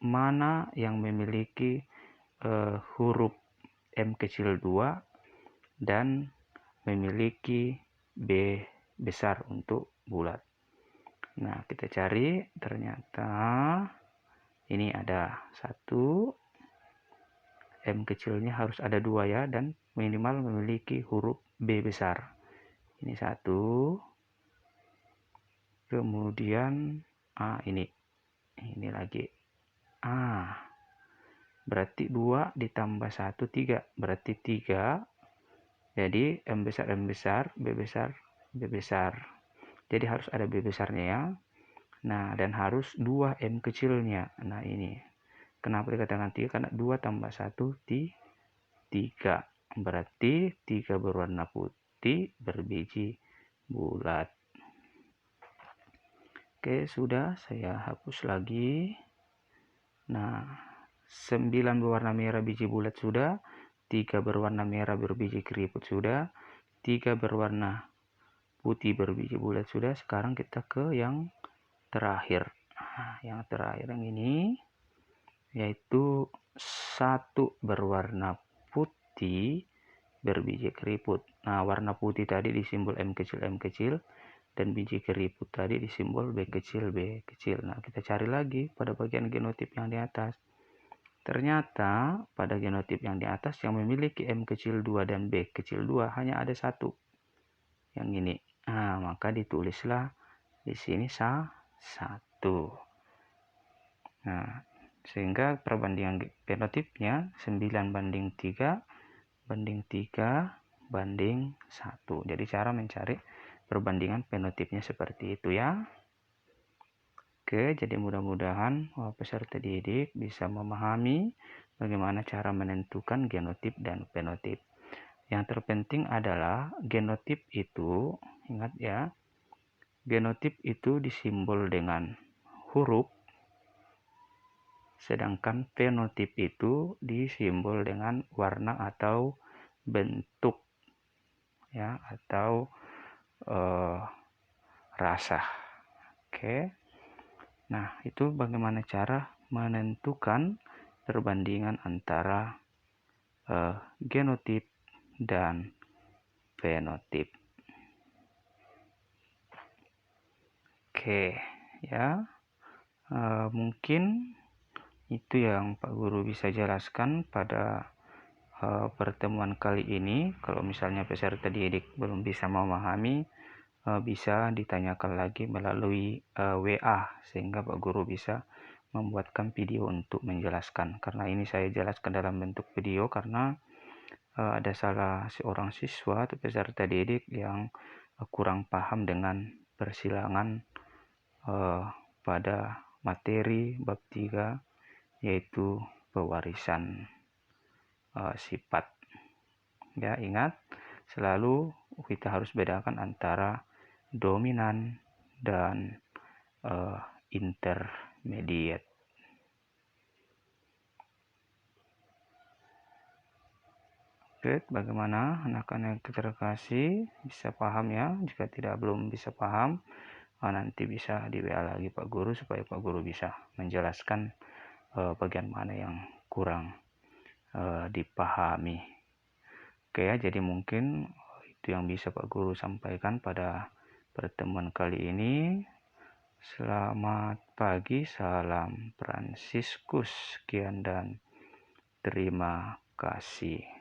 mana yang memiliki huruf M kecil 2 dan memiliki B besar untuk bulat. Nah, kita cari, ternyata ini ada 1, M kecilnya harus ada 2 ya, dan minimal memiliki huruf B besar. Ini 1, kemudian ini lagi berarti 2 ditambah 1 3, berarti 3. Jadi M besar, B besar. Jadi harus ada B besarnya ya. Nah, dan harus 2 M kecilnya. Nah, ini kenapa dikatakan 3? Karena 2 tambah 1 3. Berarti 3 berwarna putih berbiji bulat. Oke, sudah, saya hapus lagi. Nah, 9 berwarna merah biji bulat sudah, 3 berwarna merah berbiji keriput sudah, 3 berwarna putih berbiji bulat sudah. Sekarang kita ke yang terakhir. Yang terakhir yang ini, yaitu 1 berwarna putih berbiji keriput. Nah, warna putih tadi disimbol M kecil, dan biji keriput tadi disimbol B kecil. Nah, kita cari lagi pada bagian genotip yang di atas. Ternyata pada genotip yang di atas yang memiliki M kecil 2 dan B kecil 2 hanya ada 1. Yang ini. Nah, maka ditulislah di sini 1. Nah, sehingga perbandingan genotipnya 9:3 banding 3 banding 1. Jadi cara mencari perbandingan fenotipnya seperti itu ya. Oke, jadi mudah-mudahan peserta didik bisa memahami bagaimana cara menentukan genotip dan fenotip. Yang terpenting adalah genotip itu, ingat ya, genotip itu disimbol dengan huruf, sedangkan fenotip itu disimbol dengan warna atau bentuk ya, atau rasa. Oke. Nah, itu bagaimana cara menentukan perbandingan antara genotip dan fenotip. Oke, ya. Mungkin itu yang Pak Guru bisa jelaskan pada pertemuan kali ini. Kalau misalnya peserta didik belum bisa memahami, bisa ditanyakan lagi melalui WA, sehingga Pak Guru bisa membuatkan video untuk menjelaskan. Karena ini saya jelaskan dalam bentuk video karena ada salah seorang siswa atau peserta didik yang kurang paham dengan persilangan pada materi bab 3, yaitu pewarisan sifat. Ya, ingat, selalu kita harus bedakan antara dominan dan intermediate. Oke, bagaimana anak-anak terkasih, bisa paham ya? Jika belum bisa paham, nanti bisa di WA lagi Pak Guru supaya Pak Guru bisa menjelaskan bagian mana yang kurang dipahami. Oke ya, jadi mungkin itu yang bisa Pak Guru sampaikan pada pertemuan kali ini. Selamat pagi, salam Fransiskus, sekian dan terima kasih.